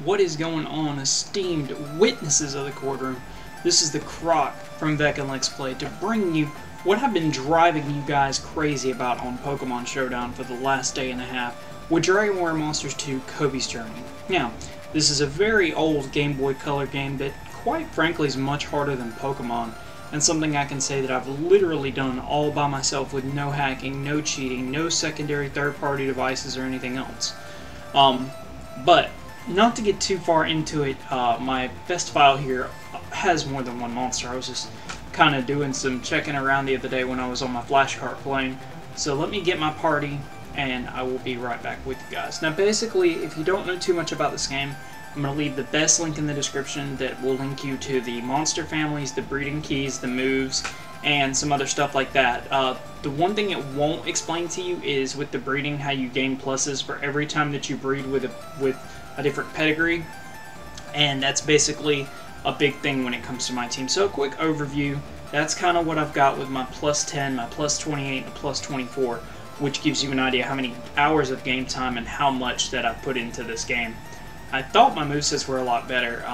What is going on, esteemed witnesses of the courtroom? This is the Croc from Vec and Lexx Play to bring you what I've been driving you guys crazy about on Pokemon Showdown for the last day and a half with Dragon Warrior Monsters 2 Cobi's Journey. Now, this is a very old Game Boy Color game that quite frankly is much harder than Pokemon, and something I can say that I've literally done all by myself with no hacking, no cheating, no secondary third-party devices or anything else. But not to get too far into it, my best file here has more than one monster. I was just kind of doing some checking around the other day when I was on my flashcard playing. So let me get my party and I will be right back with you guys. Now basically, if you don't know too much about this game, I'm going to leave the best link in the description that will link you to the monster families, the breeding keys, the moves, and some other stuff like that. The one thing it won't explain to you is with the breeding how you gain pluses for every time that you breed with a different pedigree, and that's basically a big thing when it comes to my team. So a quick overview, that's kind of what I've got with my plus 10, my plus 28, and plus 24, which gives you an idea how many hours of game time and how much that I've put into this game. I thought my movesets were a lot better.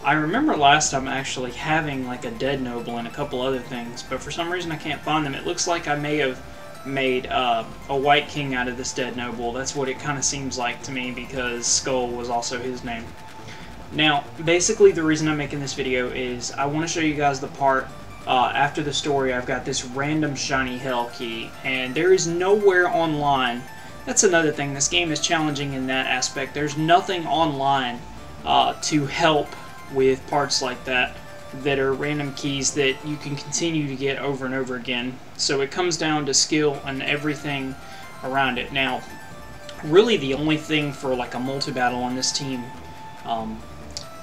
I remember last time actually having like a Dead Noble and a couple other things, but for some reason I can't find them. It looks like I may have made a White King out of this Dead Noble. That's what it kind of seems like to me, because Skull was also his name. Now, basically the reason I'm making this video is I want to show you guys the part after the story. I've got this random shiny hell key, and there is nowhere online. That's another thing. This game is challenging in that aspect. There's nothing online to help with parts like that are random keys that you can continue to get over and over again. So it comes down to skill and everything around it. Now, really the only thing for like a multi-battle on this team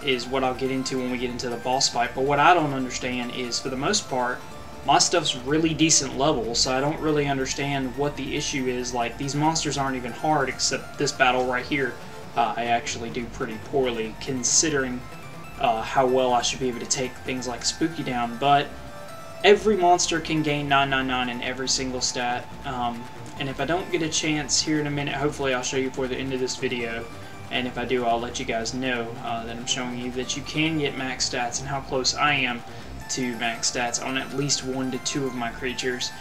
is what I'll get into when we get into the boss fight. But what I don't understand is, for the most part, my stuff's really decent level, so I don't really understand what the issue is. Like, these monsters aren't even hard, except this battle right here. I actually do pretty poorly, considering how well I should be able to take things like Spooky down. But every monster can gain 999 in every single stat. And if I don't get a chance here in a minute, hopefully I'll show you before the end of this video. And if I do, I'll let you guys know that I'm showing you that you can get max stats and how close I am to max stats on at least 1 to 2 of my creatures.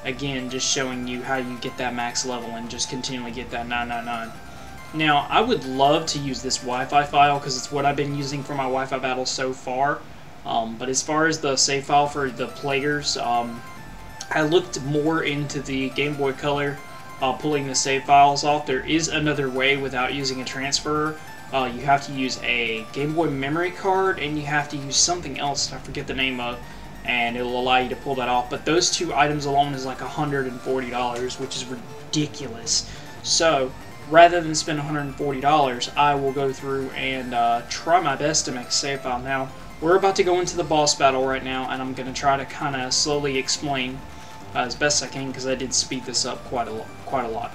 Again, just showing you how you get that max level and just continually get that 999. Now, I would love to use this Wi-Fi file because it's what I've been using for my Wi-Fi battles so far. But as far as the save file for the Plaguers, I looked more into the Game Boy Color pulling the save files off. There is another way without using a transfer. You have to use a Game Boy memory card, and you have to use something else I forget the name of, and it'll allow you to pull that off. But those two items alone is like $140, which is ridiculous. So rather than spend $140, I will go through and try my best to make a save file. Now, we're about to go into the boss battle right now, and I'm going to try to kind of slowly explain as best I can, because I did speed this up quite a lot.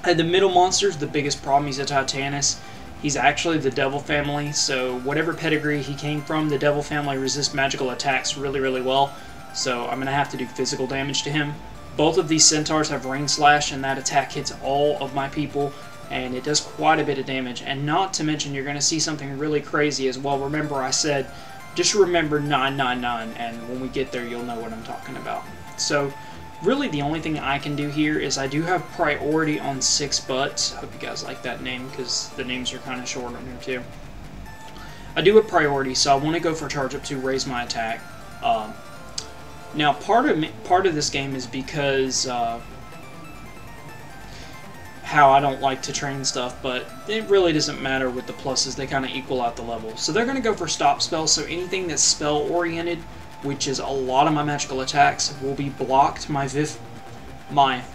The middle monster's the biggest problem. He's a Titanus. He's actually the Devil family, so whatever pedigree he came from, the Devil family resists magical attacks really, really well. So I'm going to have to do physical damage to him. Both of these centaurs have Rain Slash, and that attack hits all of my people, and it does quite a bit of damage. And not to mention, you're going to see something really crazy as well. Remember, I said, just remember 999, and when we get there, you'll know what I'm talking about. So really the only thing I can do here is I do have priority on 6 Butts. I hope you guys like that name, because the names are kind of short on here too. I do have priority, so I want to go for charge up to raise my attack. Now part of this game is because how I don't like to train stuff, but it really doesn't matter with the pluses. They kind of equal out the level. So they're going to go for stop spell, so anything that's spell oriented, which is a lot of my magical attacks, will be blocked. My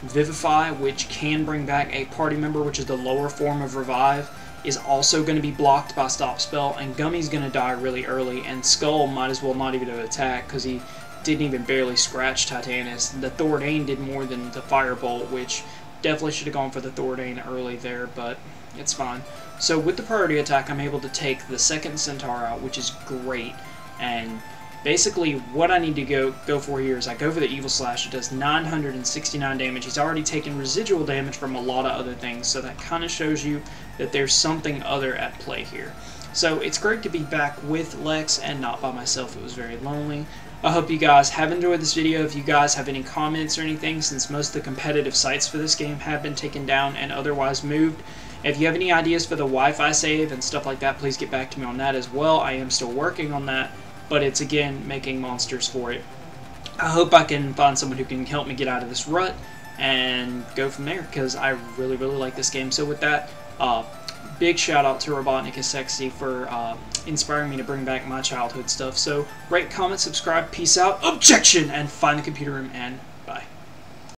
Vivify, which can bring back a party member, which is the lower form of Revive, is also going to be blocked by Stop Spell, and Gummy's going to die really early, and Skull might as well not even have attacked because he didn't even barely scratch Titanus. The Thordane did more than the Firebolt, which definitely should have gone for the Thordane early there, but it's fine. So with the priority attack, I'm able to take the second Centaur out, which is great, and Basically, what I need to go for here is I go for the Evil Slash. It does 969 damage. He's already taken residual damage from a lot of other things, so that kind of shows you that there's something other at play here. So it's great to be back with Lexx and not by myself. It was very lonely. I hope you guys have enjoyed this video. If you guys have any comments or anything, since most of the competitive sites for this game have been taken down and otherwise moved, if you have any ideas for the Wi-Fi save and stuff like that, please get back to me on that as well. I am still working on that, but it's again making monsters for it. I hope I can find someone who can help me get out of this rut and go from there, because I really like this game. So with that, big shout out to Robotnik is Sexy for inspiring me to bring back my childhood stuff. So rate, comment, subscribe, peace out, objection, and find the computer room and